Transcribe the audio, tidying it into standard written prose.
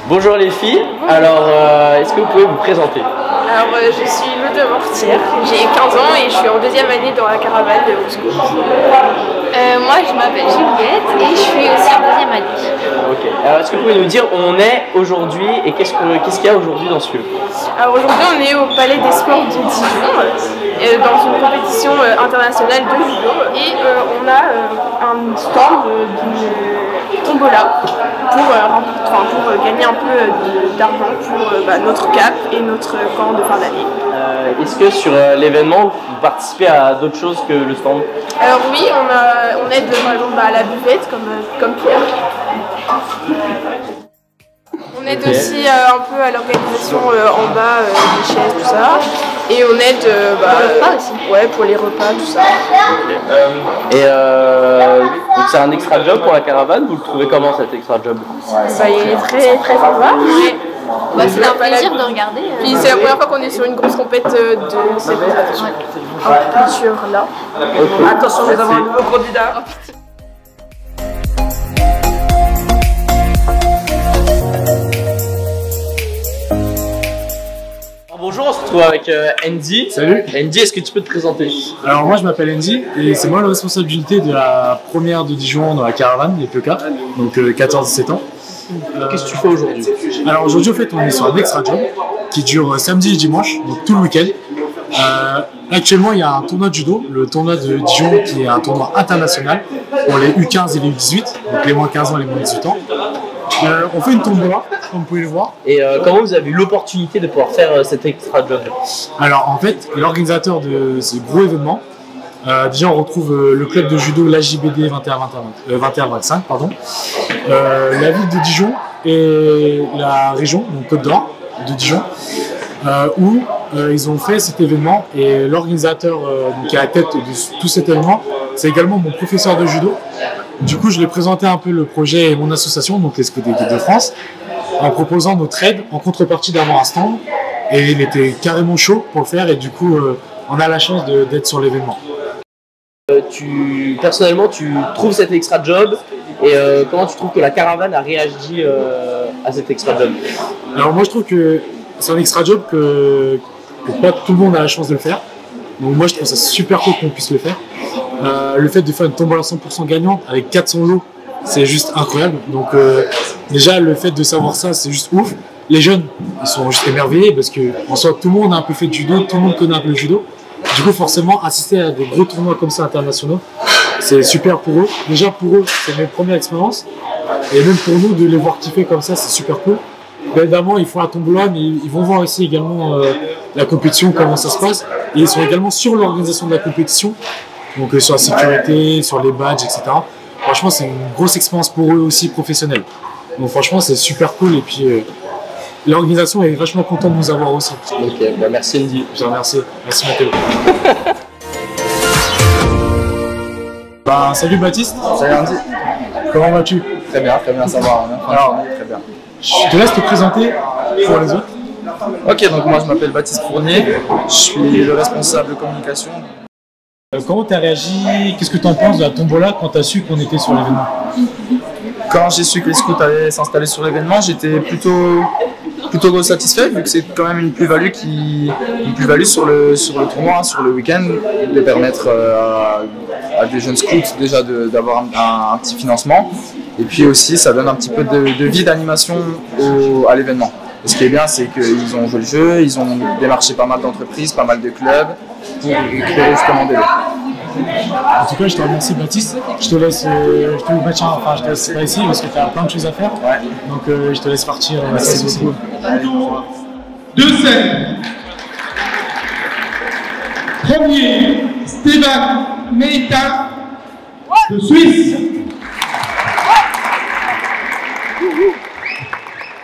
Bonjour les filles, alors est-ce que vous pouvez vous présenter? Alors je suis Maud Mortier, j'ai 15 ans et je suis en deuxième année dans la caravane de Moscou. Moi je m'appelle Juliette et je suis aussi en deuxième année. Ok, alors est-ce que vous pouvez nous dire où on est aujourd'hui et qu'est-ce qu'il y a aujourd'hui dans ce lieu? Alors aujourd'hui on est au Palais des Sports de Dijon, dans une compétition internationale de judo et on a un stand d'une tombola pour gagner un peu d'argent pour notre cap et notre camp de fin d'année. Est-ce que sur l'événement vous participez à d'autres choses que le stand? Alors oui, on aide par exemple à la buvette comme Pierre. On aide aussi un peu à l'organisation en bas des chaises, tout ça. Et on aide pour les repas aussi. Ouais, pour les repas, tout ça. Okay. Donc c'est un extra job pour la caravane, vous le trouvez comment cet extra job? Il est très très sympa. C'est un plaisir de regarder. Puis c'est la première fois qu'on est sur une grosse compète de cette culture là. Okay. Attention, nous avons un nouveau candidat. Bonjour, on se retrouve avec Andy. Salut. Andy, est-ce que tu peux te présenter? Alors moi je m'appelle Andy et c'est moi le responsable d'unité de la première de Dijon dans la caravane, les PK, donc 14-17 ans. Qu'est-ce que tu fais aujourd'hui? Alors aujourd'hui en fait on est sur un extra job qui dure samedi et dimanche, donc tout le week-end. Actuellement il y a un tournoi de judo, le tournoi de Dijon qui est un tournoi international pour les U15 et les U18, donc les moins 15 ans et les moins 18 ans. On fait une tombola, comme vous pouvez le voir. Et comment vous avez eu l'opportunité de pouvoir faire cet extra job? Alors en fait, l'organisateur de ce gros événement, déjà on retrouve le club de judo, l'AJBD 21-25, pardon, la ville de Dijon et la région, donc Côte d'Or de Dijon, où ils ont fait cet événement et l'organisateur qui est à la tête de tout cet événement, c'est également mon professeur de judo. Du coup, je lui ai présenté un peu le projet et mon association, donc les Scouts d'équipe de France, en proposant notre aide en contrepartie d'avoir un stand. Et il était carrément chaud pour le faire et du coup, on a la chance d'être sur l'événement. Personnellement, tu trouves cet extra job et comment tu trouves que la caravane a réagi à cet extra job? Alors moi, je trouve que c'est un extra job que pas tout le monde a la chance de le faire. Donc moi, je trouve ça super cool qu'on puisse le faire. Le fait de faire une tombola 100% gagnante avec 400 lots, c'est juste incroyable. Donc déjà, le fait de savoir ça, c'est juste ouf. Les jeunes, ils sont juste émerveillés parce que en soi, tout le monde a un peu fait de judo, tout le monde connaît un peu le judo. Du coup, forcément, assister à des gros tournois comme ça internationaux, c'est super pour eux. Déjà pour eux, c'est mes premières expériences. Et même pour nous, de les voir kiffer comme ça, c'est super cool. Évidemment, ils font la tombola, mais ils vont voir aussi également la compétition, comment ça se passe. Et ils sont également sur l'organisation de la compétition, donc sur la sécurité, sur les badges, etc. Franchement, c'est une grosse expérience pour eux aussi professionnelle. Donc franchement, c'est super cool. Et puis, l'organisation est vachement contente de nous avoir aussi. Ok, bah merci Andy. Je te remercie. Merci Mathéo. Salut Baptiste. Salut Andy. Comment vas-tu? Très bien, ça va. Alors, très bien. Je te laisse te présenter pour les autres. Ok, donc moi je m'appelle Baptiste Fournier, je suis le responsable de communication. Comment tu as réagi? Qu'est-ce que tu en penses de la tombola quand tu as su qu'on était sur l'événement? Quand j'ai su que les scouts allaient s'installer sur l'événement, j'étais plutôt satisfait vu que c'est quand même une plus-value sur le tournoi, sur le week-end, de permettre à des jeunes scouts déjà d'avoir un petit financement. Et puis aussi, ça donne un petit peu de vie d'animation à l'événement. Et ce qui est bien, c'est qu'ils ont joué le jeu, ils ont démarché pas mal d'entreprises, pas mal de clubs pour créer justement des lots. En tout cas, je te remercie Baptiste. Je te laisse pas ici parce que tu as plein de choses à faire. Ouais. Donc je te laisse partir. Merci beaucoup. Deux scènes. Premier, Stéphane Meita de Suisse.